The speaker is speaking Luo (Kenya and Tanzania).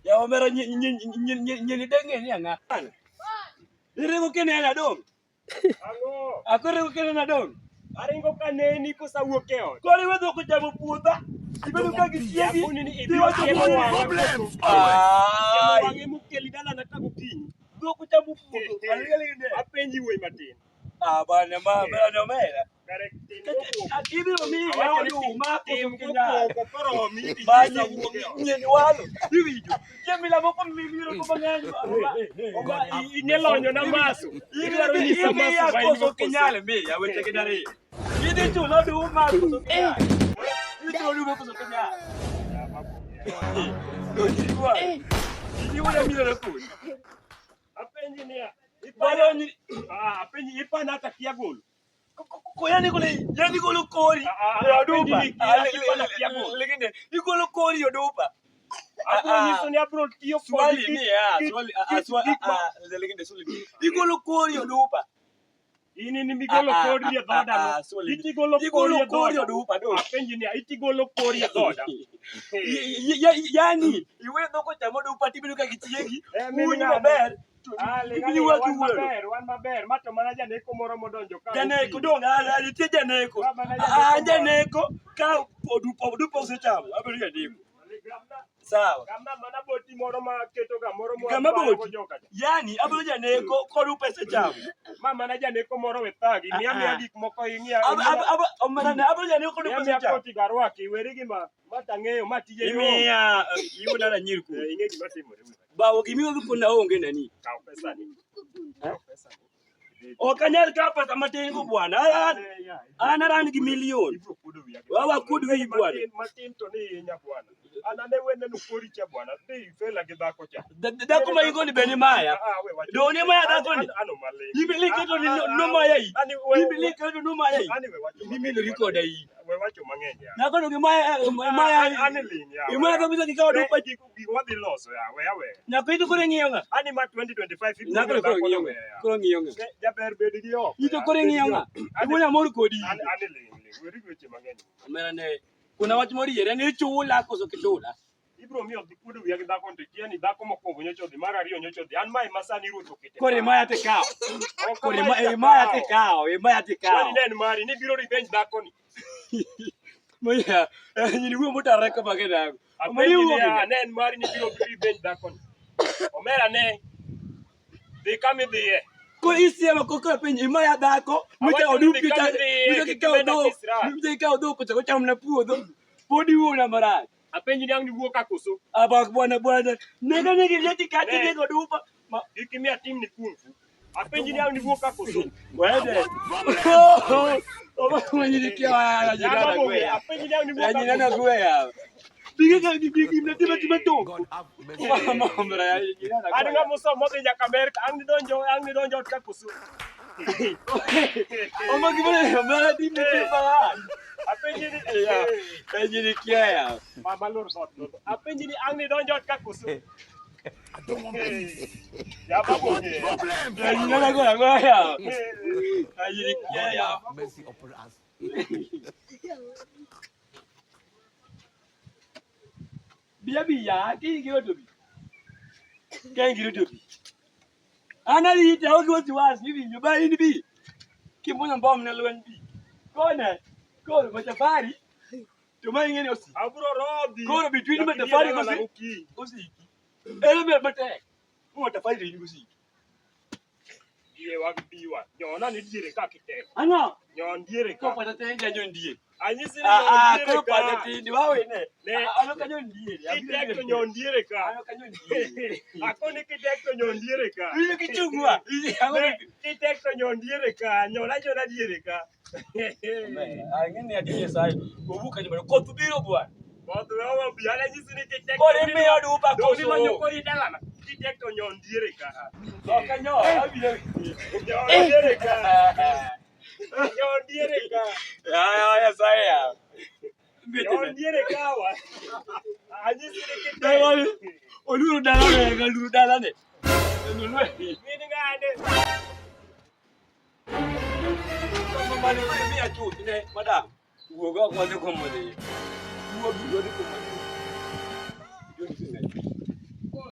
Ya omera nyini denge ni anga. Irego kene ana dong. Ang'o? Akore kene na dong. Aringo kaneni kosawuok e ot. Kori wedo ko chamo puotha. Ibedo ka gitiegi. Yakuni ni ibiro chiemo wang'a. Wang'e mokeli dala na kago kiny. Dok ko chamo puotho. Apenji wuoyi matin. Bana ma bana omera. Kare tim Ibiro mi Awacho ni oduma tim koso kinyal. mopoko koromi. Banya nyeni walo. Iwinjo. Jemila moko mimiro ko mang'eny. Inyelonyo na maso. Idwaro nyisa maso ma koso kinyal mi ya weche gidari. Idhi chulo oduma koso kinyal. Idhi chulo oduma koso kinyal. Iwuoyo miro kuni. Apenji niya. Apenji ipana hata kia golo. Yani golo kori yodupa. Legende igolo kori yodupa. Abro nyiso ni abro tiyo swali ni legende swali. Igolo kori yodupa. Ini ni migolo kori ya dhoda. Itigolo kori yodupa do. Apenji ni itigolo kori ya dhoda. Yani iwe dhoko chamo dupa tibedo ka gitiegi. Muni maber. Wan maber, mato mana janeko moro modonjo ka. Janeko dong, nitie janeko. Janeko ka odupa osechamo, abiro janeko. Sawa. Gamna mana boti moro ma keto ga moro mo. Gama boti. Yani abiro janeko ka odupa osechamo. Ma mana janeko moro we thagi, miya gik moko ing'iya. Abiro janeko ka odupa osechamo. Koti garwaki, weri gima matang'eyo matije yo. Imiya iwuodana nyirku. Ing'e gima timore. Bawo gimiyo kuna onge nani. Kaw pesa ni. Okanyal ka pesa matin ko bwana. An aran gi milion. Wawa kud wi bwana. Matin to ni nya bwana. Anane wene no kori cha bwana. Dhi fela gi dhako cha. Dhako ma igoni beni maya. Doni maya dhako ni. Ano male. Ibili keto ni no maya yi. Ibili keto no maya yi. Mimi no record yi. We wacho mang'eny ya. Nako no maya Ani lin ya. Imaya kabisa kikao do pa gi wadhi loso ya. We. Nako itu kore ng'iyo nga. Ani ma 2025 Nako kore ng'iyo nga. Kore ng'iyo nga. Jaber bedi gi yo. Itu kore ng'iyo nga. Ibunya mor kodi. Ani lin. Weri weche mang'eny. Mera ne kuna wach moro yere ni chula koso kitula. Ibro miyo dhi kudu wiya gi dhako to kia ni dhako mokwongo nyocho dhi, mar ariyo nyocho dhi. An mae masani ruoth okete. Kore maya te kao. Kore maya te kao. Maya te kao. Wani nen mari ni biro revenge dhako ni. Moya nyini wuo motare ka bageda. Amani wuo nen mari ni biro revenge dhako ni. Omera ne. Dhi kami dhiye. Ko isiema ko ka piny imaya dhako mita odupi ta mita ka odo ko chako cham na puodho podi wuona marach. Apenji ni ang ni wuo ka koso. Abak bwana nega negi leti kati nego dupa ikimia tim ni kunfu. Apenji ni ang ni wuo ka koso. Wede oba mwenye kiwa ya jirana kwe. Apenji ni ang ni wuo ka jirana kwe ya. Biga na tiba to. Mama ya jirana kwe. Adinga muso mo ya Amerika ang ni donjo ka koso. Oma gimana mara tim ni tiba. Apenji ni Jadi kia ya. Mama lur dot. Apenji ni ang ni donjo ka koso. Ya babu ni. Jadi nana gua ya. Jadi kia ya. Mercy upon us. Biya ki giro to bi. Kan giro to bi. Ana li ta o go to was ni bi ba ni bi. Ki mo na bom na lwen bi. Ko matafari. Tuma ingene osi. Abro rodi. Ko between matafari osi. Ele mate. Mo matafari ni osi. Ye wa biwa. Nyona ni dire ka kite. Ano? Nyon dire ka. Ko pata tenga nyon die. Anyisi ni nyon dire ko ka. pata ti ni wawe ne. Ne Ano ka nyon die. Kite ko nyon dire ka. Ano ka nyon die. Akoni kite ko nyon dire ka. Ile kichungwa. Kite ko nyon dire ka. Nyona dire ka. Ngene adie sai. Obuka nyuma ko tubiro bwana. Bodo wa biala nyisi ni kite. Ko re me odu pa ko so. Manyo ko ri dala na. Kite ko nyon dire ka. Ka nyo abile. Nyon dire ka. Nyon dire ka. Ya saya. Nyon dire ka wa. Anyisi ni kite. Dai oluru dala ne. Nulwe. Mini ngade. Mama ni mia tu ne madam. Uoga kwa ni komode. Uoga ni komode.